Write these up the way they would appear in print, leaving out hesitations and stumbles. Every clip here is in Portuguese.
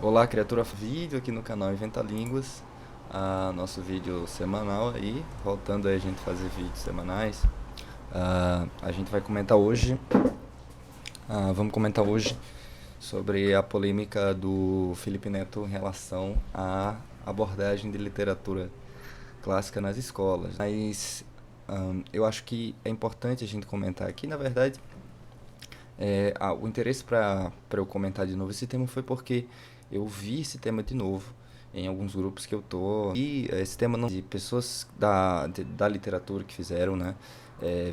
Olá, criatura, vídeo aqui no canal Inventa Línguas, nosso vídeo semanal aí, voltando aí a gente fazer vídeos semanais. A gente vai comentar hoje, vamos comentar hoje sobre a polêmica do Felipe Neto em relação à abordagem de literatura clássica nas escolas. Mas eu acho que é importante a gente comentar aqui, na verdade, o interesse para eu comentar de novo esse tema foi porque eu vi esse tema de novo em alguns grupos que eu tô. E esse tema não de pessoas da literatura que fizeram, né?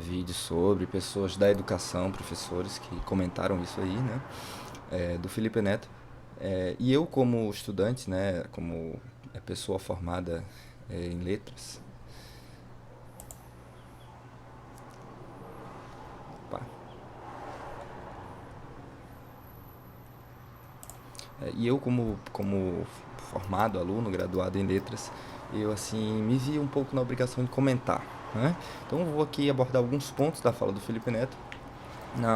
Vídeos sobre, pessoas da educação, professores que comentaram isso aí, né? Do Felipe Neto. E eu como estudante, né? Como pessoa formada em letras. Opa. E eu como formado, aluno, graduado em letras, eu assim me vi um pouco na obrigação de comentar, né? Então eu vou aqui abordar alguns pontos da fala do Felipe Neto.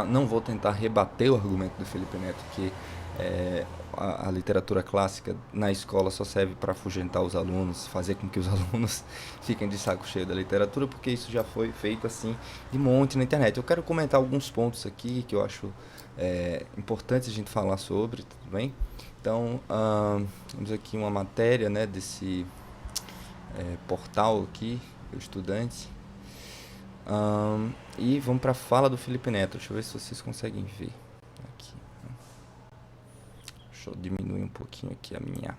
Não vou tentar rebater o argumento do Felipe Neto que é, a literatura clássica na escola só serve para afugentar os alunos, fazer com que os alunos fiquem de saco cheio da literatura, porque isso já foi feito assim de monte na internet. Eu quero comentar alguns pontos aqui que eu acho importante a gente falar sobre, tudo bem? Então, temos aqui uma matéria, né, desse portal aqui, o Estudante. E vamos para a fala do Felipe Neto. Deixa eu ver se vocês conseguem ver aqui. Deixa eu diminuir um pouquinho aqui a minha.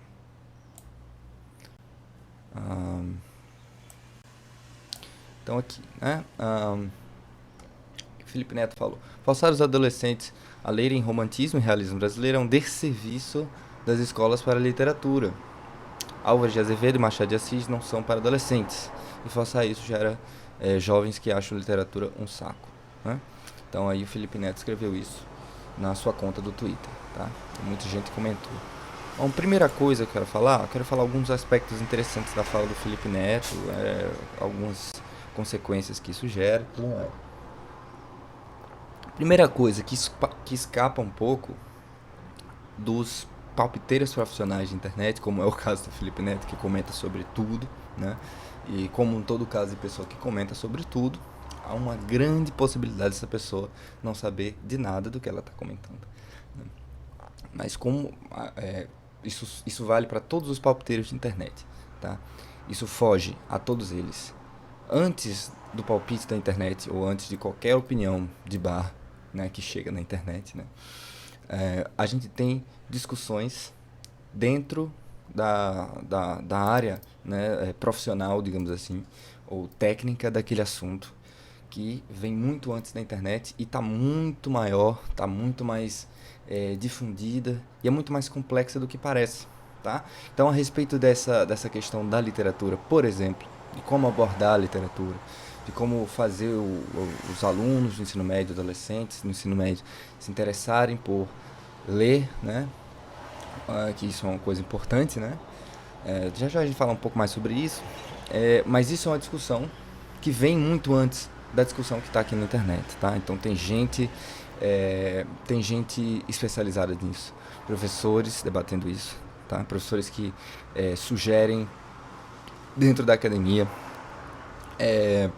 Então aqui, né? O Felipe Neto falou: forçar os adolescentes a lerem romantismo e realismo brasileiro é um desserviço das escolas para a literatura. Álvares de Azevedo e Machado de Assis não são para adolescentes. E forçar isso gera jovens que acham literatura um saco, né? Então aí o Felipe Neto escreveu isso na sua conta do Twitter, tá? Muita gente comentou. Bom, primeira coisa que eu quero falar alguns aspectos interessantes da fala do Felipe Neto, algumas consequências que isso gera. Primeira coisa que escapa um pouco dos palpiteiros profissionais de internet, como é o caso do Felipe Neto, que comenta sobre tudo, né? E como em todo caso de pessoa que comenta sobre tudo, há uma grande possibilidade dessa pessoa não saber de nada do que ela está comentando, né? Mas como isso vale para todos os palpiteiros de internet, tá? Isso foge a todos eles. Antes do palpite da internet ou antes de qualquer opinião de bar, né, que chega na internet, né, a gente tem discussões dentro da área, né, profissional, digamos assim, ou técnica daquele assunto, que vem muito antes da internet e está muito maior, está muito mais difundida e é muito mais complexa do que parece. Tá? Então, a respeito dessa questão da literatura, por exemplo, de como abordar a literatura, de como fazer os alunos do ensino médio, adolescentes do ensino médio, se interessarem por ler, né? Que isso é uma coisa importante, né? Já já a gente fala um pouco mais sobre isso, mas isso é uma discussão que vem muito antes da discussão que está aqui na internet, tá? Então tem gente especializada nisso, professores debatendo isso, tá? Professores que sugerem dentro da academia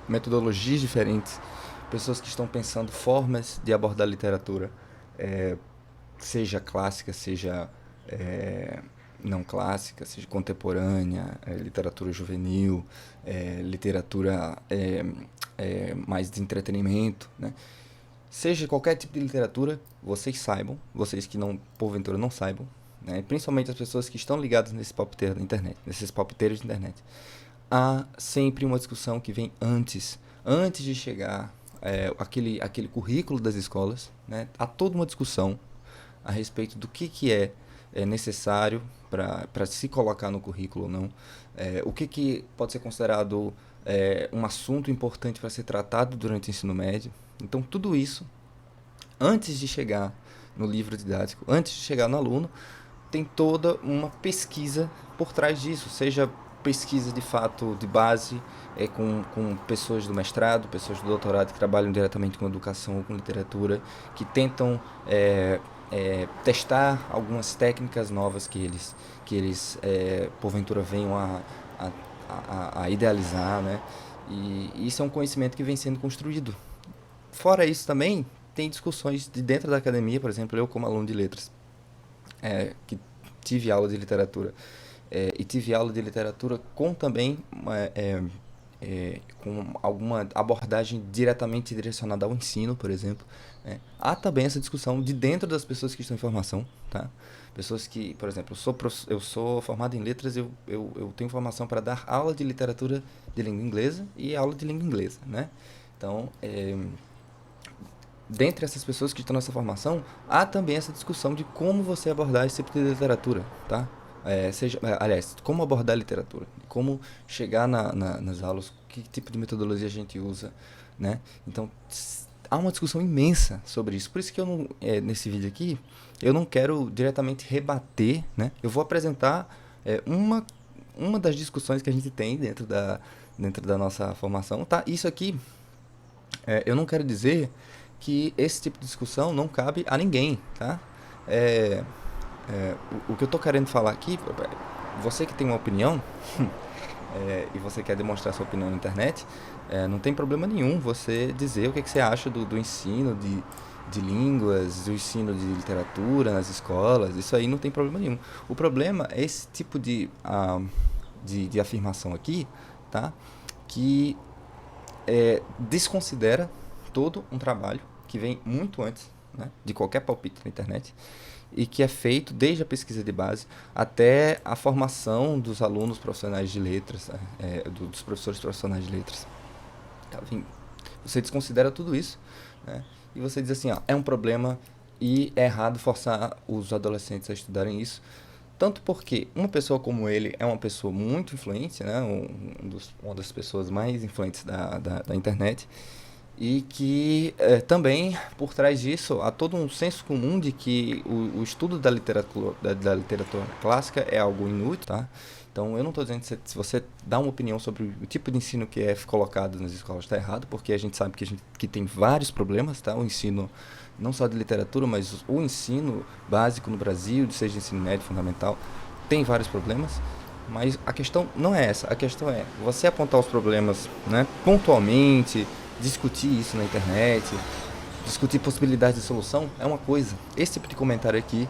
metodologias diferentes, pessoas que estão pensando formas de abordar a literatura, seja clássica, seja não clássica, seja contemporânea, literatura juvenil, literatura mais de entretenimento, né? Seja qualquer tipo de literatura, vocês saibam, vocês que não porventura não saibam, né? Principalmente as pessoas que estão ligadas nesse palpiteiro da internet, nesses palpiteiros de internet, há sempre uma discussão que vem antes de chegar aquele currículo das escolas, né? Há toda uma discussão a respeito do que é necessário para se colocar no currículo ou não, o que pode ser considerado um assunto importante para ser tratado durante o ensino médio. Então, tudo isso, antes de chegar no livro didático, antes de chegar no aluno, tem toda uma pesquisa por trás disso, seja pesquisa de fato de base, com pessoas do mestrado, pessoas do doutorado que trabalham diretamente com educação ou com literatura, que tentam testar algumas técnicas novas que eles porventura venham a, a idealizar, né? E isso é um conhecimento que vem sendo construído. Fora isso também, tem discussões de dentro da academia, por exemplo, eu como aluno de letras, que tive aula de literatura, e tive aula de literatura com também com alguma abordagem diretamente direcionada ao ensino, por exemplo. Há também essa discussão de dentro das pessoas que estão em formação, tá? Pessoas que, por exemplo, eu sou formado em letras, eu tenho formação para dar aula de literatura de língua inglesa e aula de língua inglesa, né? Então, dentre essas pessoas que estão nessa formação, há também essa discussão de como você abordar esse tipo de literatura, tá? Aliás, como abordar a literatura, como chegar nas aulas, que tipo de metodologia a gente usa, né? Então, há uma discussão imensa sobre isso. Por isso que eu não, nesse vídeo aqui, eu não quero diretamente rebater, né? Eu vou apresentar uma das discussões que a gente tem dentro da nossa formação, tá? Isso aqui, eu não quero dizer que esse tipo de discussão não cabe a ninguém, tá? É, o que eu tô querendo falar aqui, você que tem uma opinião, e você quer demonstrar sua opinião na internet, não tem problema nenhum você dizer o que você acha do ensino de línguas, do ensino de literatura nas escolas, isso aí não tem problema nenhum. O problema é esse tipo de afirmação aqui, tá? Que desconsidera todo um trabalho que vem muito antes, né, de qualquer palpite na internet, e que é feito desde a pesquisa de base até a formação dos alunos profissionais de letras, dos professores profissionais de letras. Enfim, você desconsidera tudo isso, né, e você diz assim, ó, é um problema e é errado forçar os adolescentes a estudarem isso, tanto porque uma pessoa como ele é uma pessoa muito influente, né, uma das pessoas mais influentes da internet, e que também, por trás disso, há todo um senso comum de que o estudo da literatura clássica é algo inútil, tá? Então, eu não estou dizendo que se você dá uma opinião sobre o tipo de ensino que é colocado nas escolas está errado, porque a gente sabe que tem vários problemas, tá? O ensino, não só de literatura, mas o ensino básico no Brasil, seja ensino médio, fundamental, tem vários problemas. Mas a questão não é essa. A questão é você apontar os problemas, né, pontualmente, discutir isso na internet, discutir possibilidades de solução é uma coisa. Esse tipo de comentário aqui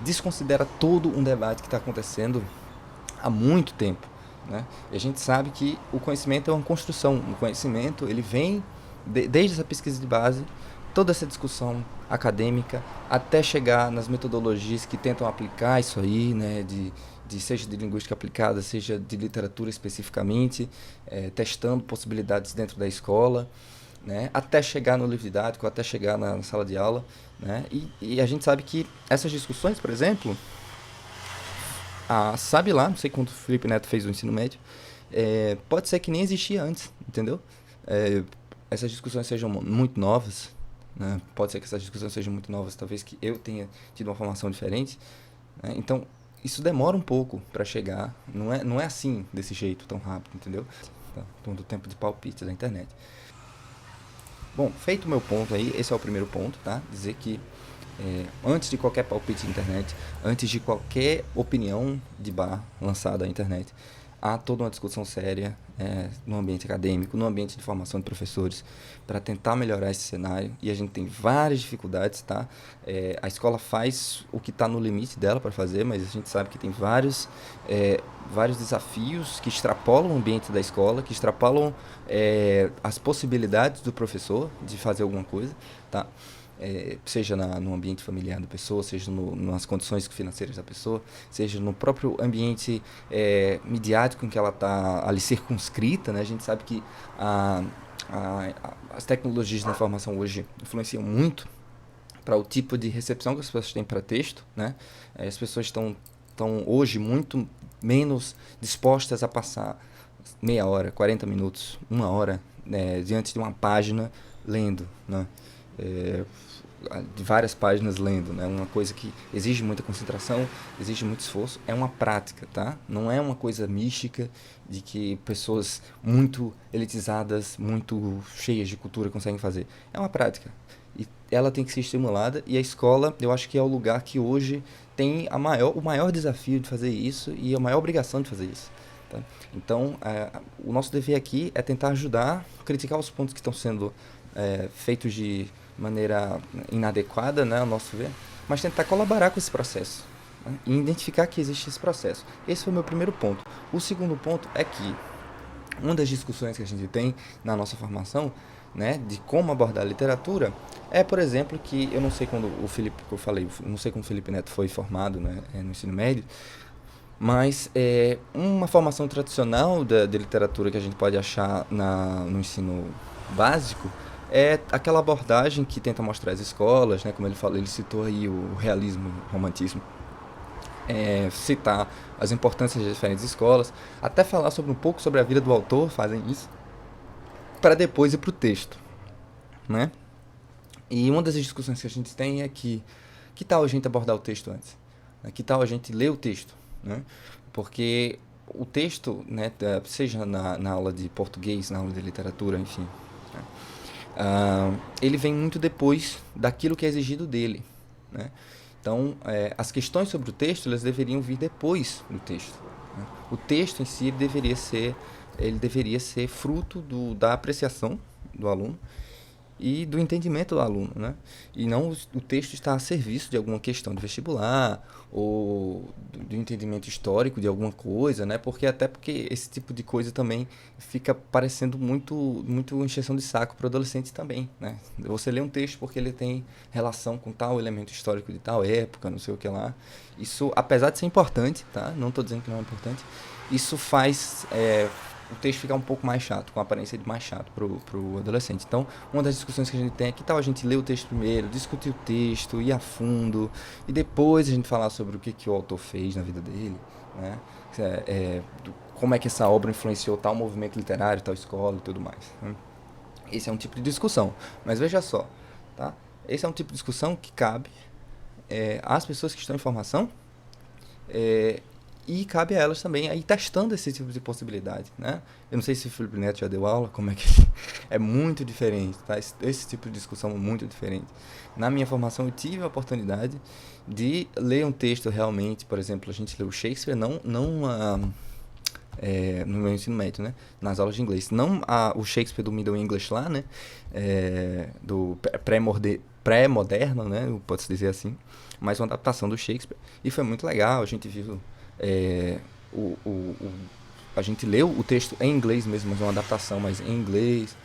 desconsidera todo um debate que está acontecendo há muito tempo, né? E a gente sabe que o conhecimento é uma construção. O conhecimento ele vem desde essa pesquisa de base, toda essa discussão acadêmica, até chegar nas metodologias que tentam aplicar isso aí, né? Seja de linguística aplicada, seja de literatura especificamente, testando possibilidades dentro da escola, né, até chegar no livro didático, até chegar na sala de aula, né, e a gente sabe que essas discussões, por exemplo, sabe lá, não sei quando o Felipe Neto fez o ensino médio, pode ser que nem existia antes, entendeu? Essas discussões sejam muito novas, né, pode ser que essas discussões sejam muito novas, talvez que eu tenha tido uma formação diferente, né, então isso demora um pouco para chegar, não é assim, desse jeito, tão rápido, entendeu? Do tempo de palpite da internet. Bom, feito o meu ponto aí, esse é o primeiro ponto, tá? Dizer que antes de qualquer palpite na internet, antes de qualquer opinião de bar lançada na internet, há toda uma discussão séria no ambiente acadêmico, no ambiente de formação de professores, para tentar melhorar esse cenário. E a gente tem várias dificuldades, tá? A escola faz o que está no limite dela para fazer, mas a gente sabe que tem vários desafios que extrapolam o ambiente da escola, que extrapolam as possibilidades do professor de fazer alguma coisa, tá? Seja no ambiente familiar da pessoa, seja nas condições financeiras da pessoa, seja no próprio ambiente midiático em que ela está ali circunscrita, né? A gente sabe que as tecnologias da informação hoje influenciam muito para o tipo de recepção que as pessoas têm para texto, né? As pessoas estão hoje muito menos dispostas a passar meia hora, 40 minutos, uma hora diante de uma página lendo, né? De várias páginas lendo, né? Uma coisa que exige muita concentração, exige muito esforço, é uma prática, tá? Não é uma coisa mística de que pessoas muito elitizadas, muito cheias de cultura conseguem fazer. É uma prática. e ela tem que ser estimulada, e a escola, eu acho que é o lugar que hoje tem o maior desafio de fazer isso e a maior obrigação de fazer isso. Tá? Então, o nosso dever aqui é tentar ajudar, criticar os pontos que estão sendo feitos de maneira inadequada, né, ao nosso ver, mas tentar colaborar com esse processo, né, e identificar que existe esse processo. Esse foi o meu primeiro ponto. O segundo ponto é que uma das discussões que a gente tem na nossa formação, né, de como abordar a literatura, é, por exemplo, que eu não sei quando o Felipe, que eu falei, não sei quando o Felipe Neto foi formado, né, no ensino médio, mas uma formação tradicional de literatura que a gente pode achar no ensino básico é aquela abordagem que tenta mostrar as escolas, né, como ele falou, ele citou aí o realismo, o romantismo, citar as importâncias das diferentes escolas, até falar sobre um pouco sobre a vida do autor, fazem isso, para depois ir para o texto, né? E uma das discussões que a gente tem é que tal a gente abordar o texto antes? Que tal a gente ler o texto, né? Porque o texto, né, seja na aula de português, na aula de literatura, enfim, né, ele vem muito depois daquilo que é exigido dele, né? Então, as questões sobre o texto, elas deveriam vir depois do texto, né? O texto em si ele deveria ser fruto da apreciação do aluno e do entendimento do aluno, né? E não o texto está a serviço de alguma questão de vestibular ou do entendimento histórico de alguma coisa, né? Porque esse tipo de coisa também fica parecendo muito encheção de saco para o adolescente também, né? Você lê um texto porque ele tem relação com tal elemento histórico de tal época, não sei o que lá. Isso, apesar de ser importante, tá? Não estou dizendo que não é importante. Isso faz o texto ficar um pouco mais chato, com a aparência de mais chato pro adolescente. Então, uma das discussões que a gente tem é que tal a gente ler o texto primeiro, discutir o texto, ir a fundo, e depois a gente falar sobre o que o autor fez na vida dele, né? Como é que essa obra influenciou tal movimento literário, tal escola e tudo mais, né? Esse é um tipo de discussão. Mas veja só, tá? Esse é um tipo de discussão que cabe às pessoas que estão em formação, e cabe a elas também aí testando esse tipo de possibilidade, né? Eu não sei se o Felipe Neto já deu aula, como é que é muito diferente, tá? Esse tipo de discussão é muito diferente. Na minha formação eu tive a oportunidade de ler um texto realmente, por exemplo, a gente leu Shakespeare, não no meu ensino médio, né? Nas aulas de inglês, não o Shakespeare do Middle English lá, né? Do pré-moderno, né? Pode-se dizer assim, mas uma adaptação do Shakespeare, e foi muito legal. A gente viu é, o, o, o- a gente leu o texto em inglês mesmo, mas uma adaptação, mas em inglês.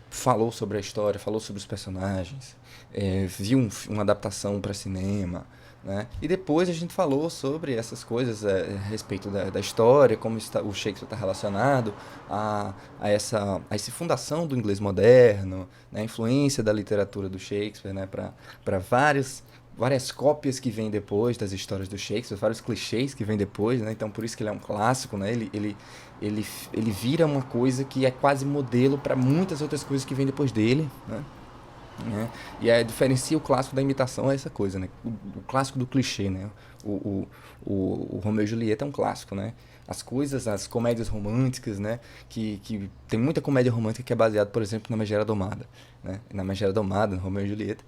Falou sobre a história, falou sobre os personagens, viu uma adaptação para cinema, né? E depois a gente falou sobre essas coisas a respeito da história, como o Shakespeare está relacionado a essa fundação do inglês moderno, né? A influência da literatura do Shakespeare, né? Para várias cópias que vêm depois das histórias do Shakespeare, vários clichês que vêm depois, né? Então por isso que ele é um clássico, né? Ele vira uma coisa que é quase modelo para muitas outras coisas que vêm depois dele, né? E diferencia o clássico da imitação é essa coisa, né? O clássico do clichê, né? O, o, o Romeu e Julieta é um clássico, né? As comédias românticas, né? Que tem muita comédia romântica que é baseada, por exemplo, na Megera Domada, né? Na Megera Domada, no Romeu e Julieta,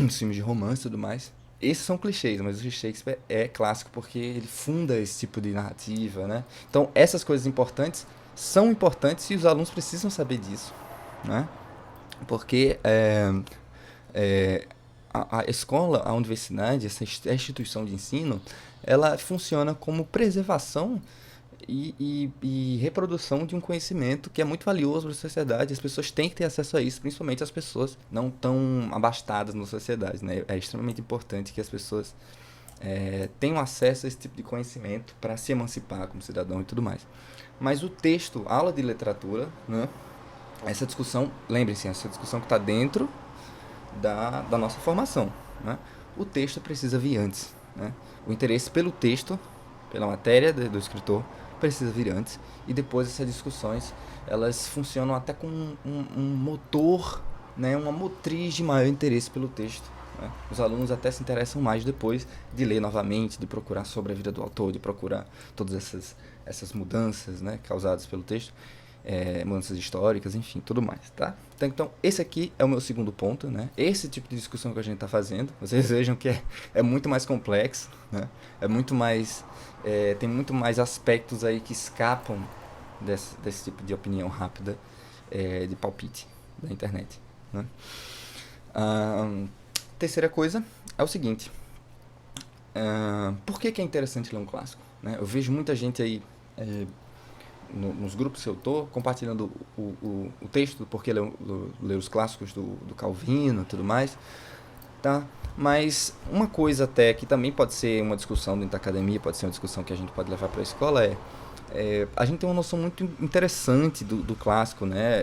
nos filmes de romance e tudo mais. Esses são clichês, mas o Shakespeare é clássico porque ele funda esse tipo de narrativa, né? Então, essas coisas importantes são importantes e os alunos precisam saber disso, né? Porque é, a escola, a universidade, a instituição de ensino, ela funciona como preservação e reprodução de um conhecimento que é muito valioso para a sociedade. As pessoas têm que ter acesso a isso, principalmente as pessoas não tão abastadas na sociedade, né? É extremamente importante que as pessoas tenham acesso a esse tipo de conhecimento para se emancipar como cidadão e tudo mais. Mas o texto, a aula de literatura, né? Essa discussão, lembrem-se, essa discussão que está dentro da nossa formação, né? O texto precisa vir antes, né? O interesse pelo texto, pela matéria do escritor, precisa vir antes, e depois essas discussões elas funcionam até como um motor, né? Uma motriz de maior interesse pelo texto, né? Os alunos até se interessam mais depois de ler novamente, de procurar sobre a vida do autor, de procurar todas essas mudanças, né, causadas pelo texto. mudanças históricas, enfim, tudo mais, tá? Então, esse aqui é o meu segundo ponto, né? Esse tipo de discussão que a gente está fazendo, vocês vejam que é muito mais complexo, né? É muito mais, tem muito mais aspectos aí que escapam desse tipo de opinião rápida, de palpite da internet, né? Terceira coisa é o seguinte, por que é interessante ler um clássico, né? Eu vejo muita gente aí nos grupos que eu tô compartilhando o texto, porque ler os clássicos do Calvino e tudo mais, tá? Mas uma coisa até que também pode ser uma discussão dentro da academia, pode ser uma discussão que a gente pode levar para a escola, a gente tem uma noção muito interessante do clássico, né?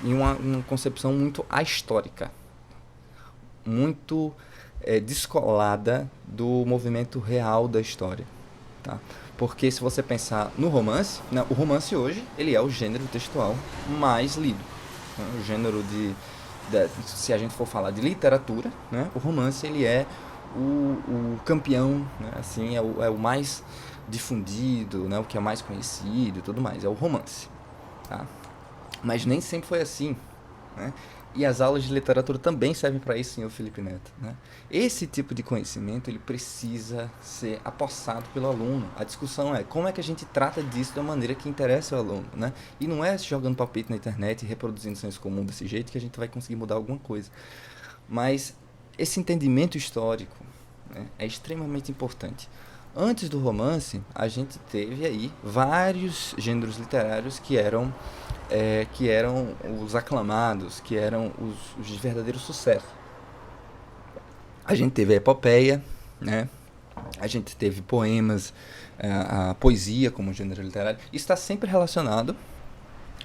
E uma concepção muito ahistórica, muito descolada do movimento real da história, tá? Porque se você pensar no romance, né, o romance hoje ele é o gênero textual mais lido, né? O gênero se a gente for falar de literatura, né, o romance ele é o campeão, né, assim, é o mais difundido, né, o que é mais conhecido e tudo mais, é o romance, tá? Mas nem sempre foi assim, né? E as aulas de literatura também servem para isso, senhor Felipe Neto, né? Esse tipo de conhecimento ele precisa ser apossado pelo aluno. A discussão é como é que a gente trata disso da maneira que interessa o aluno, né? E não é jogando palpite na internet e reproduzindo senso comum desse jeito que a gente vai conseguir mudar alguma coisa. Mas esse entendimento histórico, né, é extremamente importante. Antes do romance, a gente teve aí vários gêneros literários que eram os aclamados, que eram os de verdadeiro sucesso. A gente teve a epopeia, né? A gente teve poemas, a poesia como gênero literário. Isso está sempre relacionado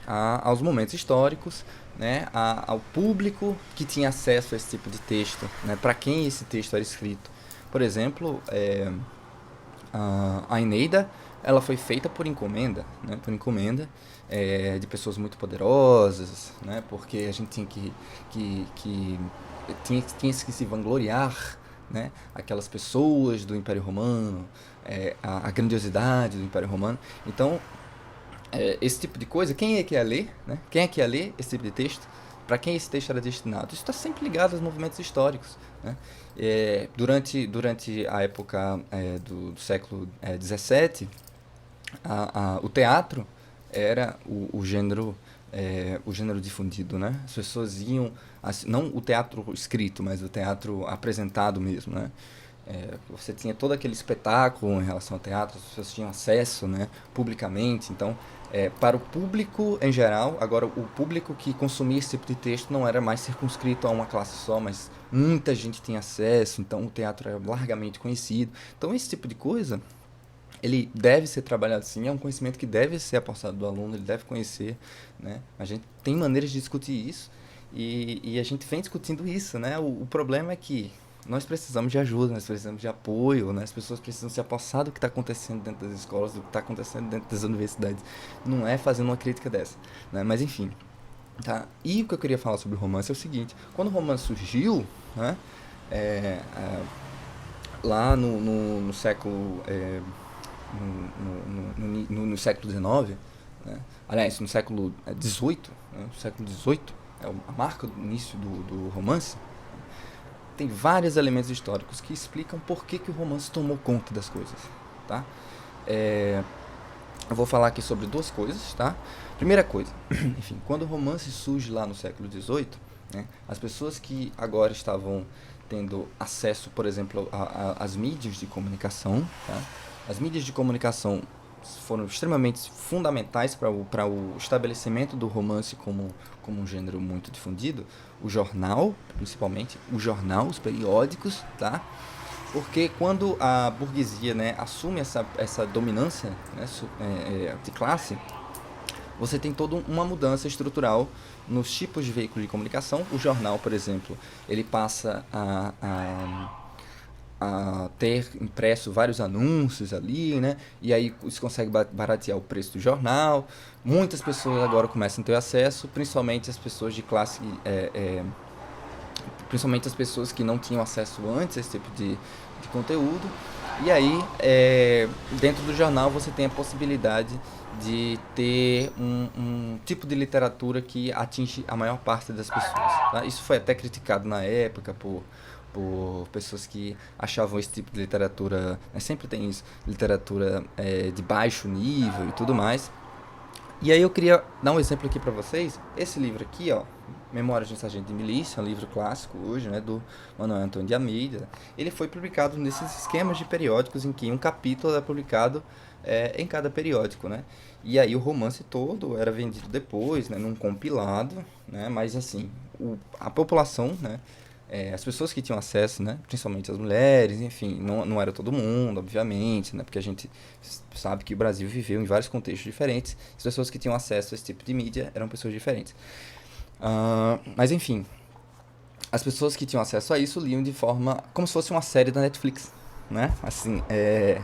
aos momentos históricos, né? Ao público que tinha acesso a esse tipo de texto, né? Para quem esse texto era escrito. Por exemplo, a Eneida, ela foi feita por encomenda, né? Por encomenda de pessoas muito poderosas, né? Porque a gente tinha que se vangloriar, né? Aquelas pessoas do Império Romano, a grandiosidade do Império Romano. Então, esse tipo de coisa, quem é que ia ler, né? Quem é que ia ler esse tipo de texto? Para quem esse texto era destinado? Isso está sempre ligado aos movimentos históricos, né? Durante a época do século XVII, o teatro era o gênero difundido, né? As pessoas iam, assim, não o teatro escrito, mas o teatro apresentado mesmo, né? Você tinha todo aquele espetáculo em relação ao teatro, as pessoas tinham acesso, né, publicamente. Então, para o público em geral, agora o público que consumia esse tipo de texto não era mais circunscrito a uma classe só, mas muita gente tinha acesso, então o teatro era largamente conhecido. Então, esse tipo de coisa ele deve ser trabalhado sim, é um conhecimento que deve ser apossado do aluno, ele deve conhecer, né? A gente tem maneiras de discutir isso e a gente vem discutindo isso, né? O problema é que nós precisamos de ajuda, nós precisamos de apoio, né? As pessoas precisam se apossar do que está acontecendo dentro das escolas, do que está acontecendo dentro das universidades. Não é fazendo uma crítica dessa, né? Mas enfim, tá? E o que eu queria falar sobre o romance é o seguinte, quando o romance surgiu, né? Lá no século... no século XIX, né? Aliás, no século XVIII, né? No século XVIII, a marca do início do romance, tem vários elementos históricos que explicam por que o romance tomou conta das coisas, tá? Eu vou falar aqui sobre duas coisas, tá? Primeira coisa, enfim, quando o romance surge lá no século XVIII, né, as pessoas que agora estavam tendo acesso, por exemplo, às mídias de comunicação, tá? As mídias de comunicação foram extremamente fundamentais para o estabelecimento do romance como um gênero muito difundido. O jornal, principalmente, os periódicos, tá? Porque quando a burguesia, né, assume essa dominância, né, de classe, você tem toda uma mudança estrutural nos tipos de veículos de comunicação. O jornal, por exemplo, ele passa a ter impresso vários anúncios ali, né? E aí se consegue baratear o preço do jornal. Muitas pessoas agora começam a ter acesso, principalmente as pessoas de classe... principalmente as pessoas que não tinham acesso antes a esse tipo de conteúdo. E aí, dentro do jornal, você tem a possibilidade de ter um tipo de literatura que atinge a maior parte das pessoas. Tá? Isso foi até criticado na época por pessoas que achavam esse tipo de literatura, né, sempre tem isso, literatura de baixo nível e tudo mais. E aí eu queria dar um exemplo aqui para vocês. Esse livro aqui, ó, Memórias de um Sargento de Milícia, um livro clássico hoje, né, do Manuel Antônio de Almeida. Ele foi publicado nesses esquemas de periódicos em que um capítulo é publicado em cada periódico, né? E aí o romance todo era vendido depois, né, num compilado, né? Mas assim, a população, né, as pessoas que tinham acesso, né, principalmente as mulheres, enfim, não era todo mundo, obviamente, né, porque a gente sabe que o Brasil viveu em vários contextos diferentes. As pessoas que tinham acesso a esse tipo de mídia eram pessoas diferentes. Mas enfim, as pessoas que tinham acesso a isso liam de forma como se fosse uma série da Netflix, né? Assim,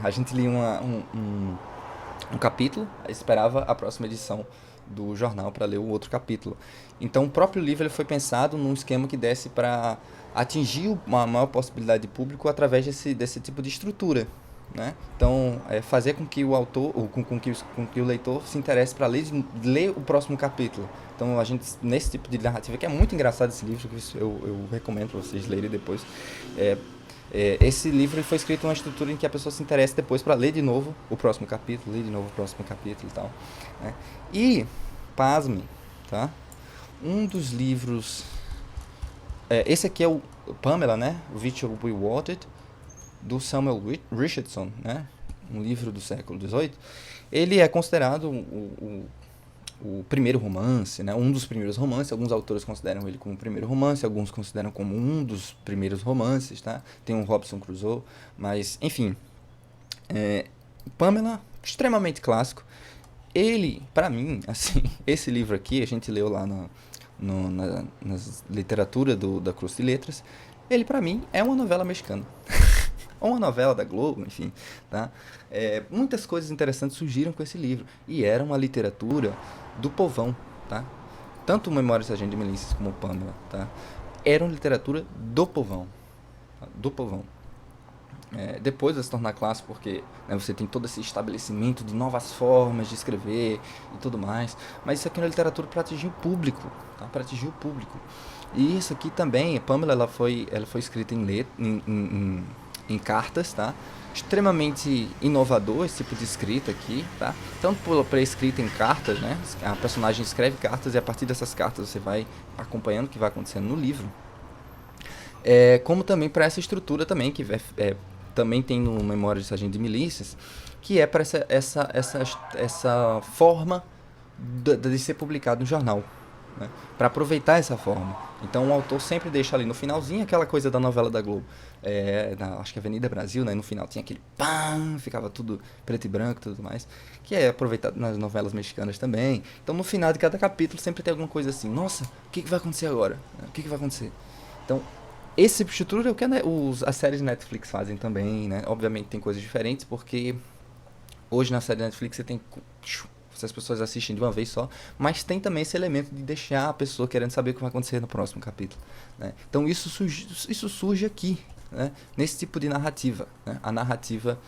a gente lia um capítulo, aí esperava a próxima edição do jornal para ler o outro capítulo. Então, o próprio livro ele foi pensado num esquema que desse para atingir uma maior possibilidade de público através desse tipo de estrutura, né? Então, fazer com que o autor, ou com que o leitor se interesse para ler o próximo capítulo. Então, a gente, nesse tipo de narrativa, que é muito engraçado esse livro, que eu recomendo para vocês lerem depois, esse livro ele foi escrito numa estrutura em que a pessoa se interessa depois para ler de novo o próximo capítulo, ler de novo o próximo capítulo e tal, né? E, pasme, tá? Um dos livros... esse aqui é o Pamela, né? Virtual Rewarded, do Samuel Richardson, né? Um livro do século XVIII. Ele é considerado o primeiro romance, né? Um dos primeiros romances. Alguns autores consideram ele como o primeiro romance, alguns consideram como um dos primeiros romances, tá? Tem o Robinson Crusoe, mas, enfim. Pamela, extremamente clássico. Ele, pra mim, assim, esse livro aqui, a gente leu lá na literatura da Cruz de Letras, ele, pra mim, é uma novela mexicana. Ou uma novela da Globo, enfim, tá? Muitas coisas interessantes surgiram com esse livro. E era uma literatura do povão, tá? Tanto Memórias da Sargento de Milícias como Pâmela, tá? Eram literatura do povão, tá? Do povão. Depois vai se tornar clássico porque, né, você tem todo esse estabelecimento de novas formas de escrever e tudo mais. Mas isso aqui é uma literatura para atingir o público, tá? Para atingir o público. E isso aqui também, Pâmela, ela foi escrita em cartas, tá? Extremamente inovador esse tipo de escrita aqui, tá? Tanto por escrita em cartas, né? A personagem escreve cartas e a partir dessas cartas você vai acompanhando o que vai acontecendo no livro. Como também para essa estrutura também, que também tem no Memória de Sargento de Milícias, que é para essa forma de ser publicado no jornal, né? Para aproveitar essa forma. Então o autor sempre deixa ali no finalzinho aquela coisa da novela da Globo, acho que Avenida Brasil, né? No final tinha aquele pam, ficava tudo preto e branco e tudo mais, que é aproveitado nas novelas mexicanas também. Então no final de cada capítulo sempre tem alguma coisa assim, nossa, o que vai acontecer agora? O que vai acontecer? Então esse tipo de estrutura é o que as séries de Netflix fazem também, né? Obviamente tem coisas diferentes, porque hoje na série de Netflix você tem... as pessoas assistem de uma vez só, mas tem também esse elemento de deixar a pessoa querendo saber o que vai acontecer no próximo capítulo, né? Então isso surge aqui, né? Nesse tipo de narrativa, né? A narrativa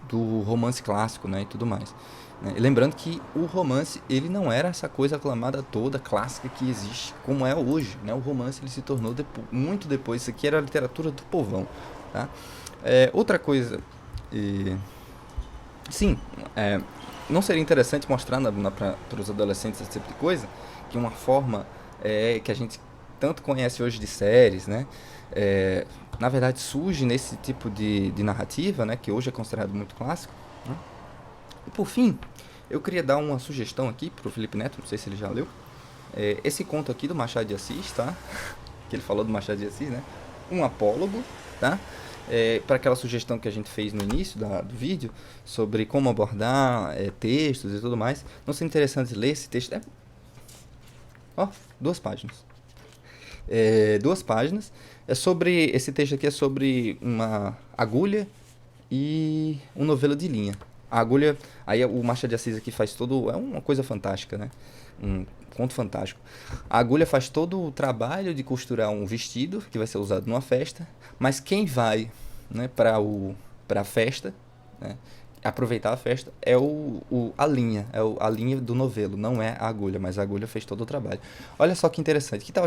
do romance clássico, né? E tudo mais, né? E lembrando que o romance ele não era essa coisa aclamada toda, clássica que existe como é hoje, né? O romance ele se tornou muito depois, isso aqui era a literatura do povão, tá? Outra coisa, sim, não seria interessante mostrar para os adolescentes esse tipo de coisa? Que uma forma que a gente tanto conhece hoje de séries, né? Na verdade surge nesse tipo de narrativa, né? Que hoje é considerado muito clássico, né? E por fim, eu queria dar uma sugestão aqui para o Felipe Neto, não sei se ele já leu. Esse conto aqui do Machado de Assis, tá? Que ele falou do Machado de Assis, né? Um apólogo, tá? Para aquela sugestão que a gente fez no início do vídeo sobre como abordar textos e tudo mais, não seria interessante ler esse texto? 2 páginas. 2 páginas. Esse texto aqui é sobre uma agulha e um novelo de linha. A agulha, aí o Machado de Assis aqui faz todo, é uma coisa fantástica, né? Um conto fantástico. A agulha faz todo o trabalho de costurar um vestido que vai ser usado numa festa, mas quem vai, né, para a festa, né, aproveitar a festa é a linha, a linha do novelo, não é a agulha, mas a agulha fez todo o trabalho. Olha só que interessante, que tal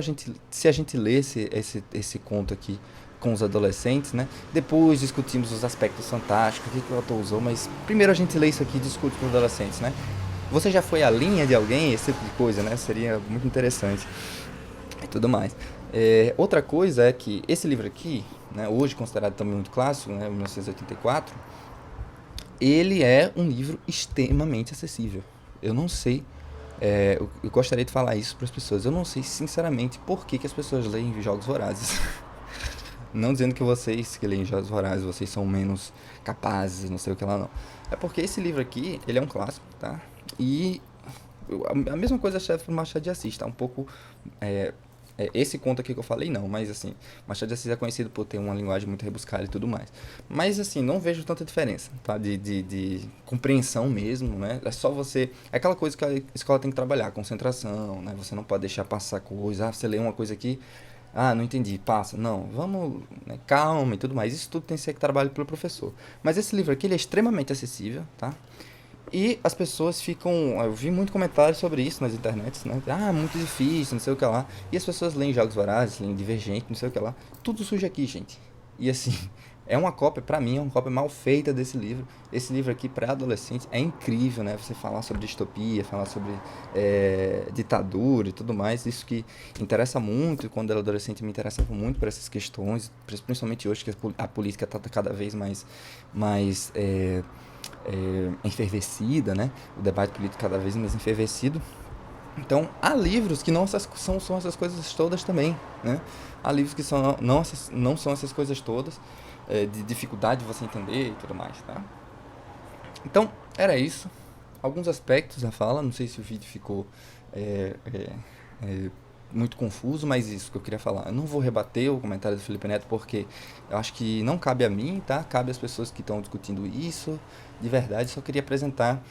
se a gente lesse esse conto aqui com os adolescentes, né? Depois discutimos os aspectos fantásticos, o que o autor usou, mas primeiro a gente lê isso aqui e discute com os adolescentes, né? Você já foi a linha de alguém, esse tipo de coisa, né? Seria muito interessante e tudo mais. Outra coisa é que esse livro aqui, né, hoje considerado também muito clássico, né, 1984, ele é um livro extremamente acessível. Eu não sei, eu gostaria de falar isso para as pessoas. Eu não sei, sinceramente, por que as pessoas leem Jogos Vorazes. Não dizendo que vocês que leem Jogos Vorazes, vocês são menos capazes, não sei o que lá, não. É porque esse livro aqui, ele é um clássico, tá? E a mesma coisa serve para o Machado de Assis, tá? Um pouco... é, esse conto aqui que eu falei, não, mas assim, Machado de Assis é conhecido por ter uma linguagem muito rebuscada e tudo mais. Mas assim, não vejo tanta diferença, tá? De compreensão mesmo, né? É só você. É aquela coisa que a escola tem que trabalhar, concentração, né? Você não pode deixar passar coisa. Ah, você lê uma coisa aqui, ah, não entendi, passa. Não, vamos, né, calma e tudo mais. Isso tudo tem que ser trabalho pelo professor. Mas esse livro aqui, ele é extremamente acessível, tá? E as pessoas ficam. Eu vi muito comentário sobre isso nas internets, né? Ah, muito difícil, não sei o que lá. E as pessoas leem Jogos Vorazes, leem Divergente, não sei o que lá. Tudo surge aqui, gente. E assim, é uma cópia, pra mim, é uma cópia mal feita desse livro. Esse livro aqui, para adolescentes, é incrível, né? Você falar sobre distopia, falar sobre ditadura e tudo mais. Isso que interessa muito. Quando eu era adolescente, me interessava muito por essas questões, principalmente hoje que a política está cada vez mais enfervescida, né? O debate político cada vez mais enfervescido. Então, há livros que não são essas coisas todas também, né? Há livros que não são essas coisas todas, de dificuldade de você entender e tudo mais, tá? Então, era isso. Alguns aspectos da fala, não sei se o vídeo ficou é, é, é, muito confuso, mas isso que eu queria falar. Eu não vou rebater o comentário do Felipe Neto, porque eu acho que não cabe a mim, tá? Cabe às pessoas que estão discutindo isso, de verdade. Só queria apresentar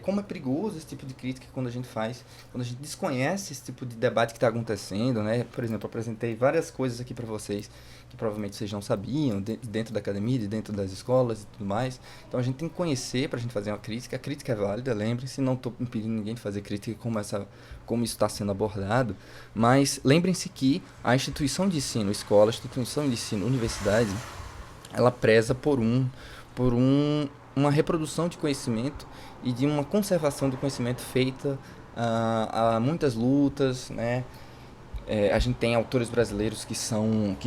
como é perigoso esse tipo de crítica quando a gente faz, quando a gente desconhece esse tipo de debate que está acontecendo, né? Por exemplo, eu apresentei várias coisas aqui para vocês que provavelmente vocês não sabiam, dentro da academia, dentro das escolas e tudo mais. Então a gente tem que conhecer para a gente fazer uma crítica. A crítica é válida, lembrem-se, não estou impedindo ninguém de fazer crítica como isso está sendo abordado, mas lembrem-se que a instituição de ensino, escola, a instituição de ensino, universidade, ela preza por uma reprodução de conhecimento e de uma conservação do conhecimento feita a muitas lutas, né? A gente tem autores brasileiros que são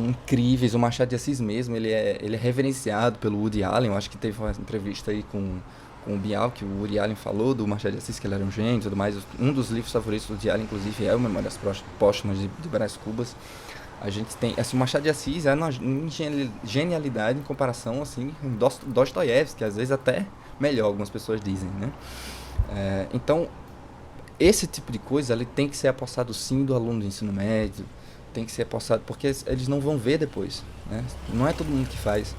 incríveis. O Machado de Assis mesmo, ele é reverenciado pelo Woody Allen. Eu acho que teve uma entrevista aí com o Bial, que o Woody Allen falou do Machado de Assis, que ele era um gênio e tudo mais. Um dos livros favoritos do Woody Allen, inclusive, é o Memórias Póstumas de Brás Cubas. A gente tem, assim, o Machado de Assis é uma genialidade em comparação, assim, com Dostoiévski, que às vezes até melhor, algumas pessoas dizem, né? Então, esse tipo de coisa, ele tem que ser apossado sim do aluno do ensino médio, tem que ser apossado, porque eles não vão ver depois, né? Não é todo mundo que faz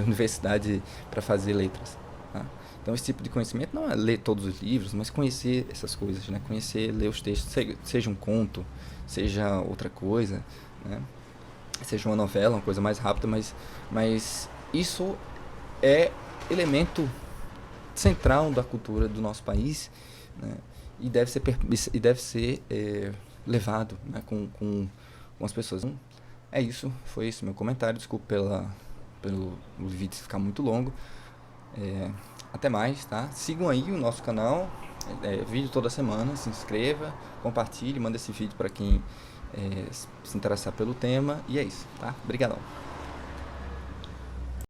universidade para fazer letras, tá? Então esse tipo de conhecimento não é ler todos os livros, mas conhecer essas coisas, né? Conhecer, ler os textos, seja um conto, seja outra coisa, né? Seja uma novela, uma coisa mais rápida, mas isso é elemento central da cultura do nosso país, né? E deve ser levado, né, com as pessoas. Então, é isso, foi esse meu comentário. Desculpe pelo vídeo ficar muito longo. Até mais, tá? Sigam aí o nosso canal, vídeo toda semana, se inscreva, compartilhe, manda esse vídeo para quem se interessar pelo tema. E é isso, tá? Obrigadão.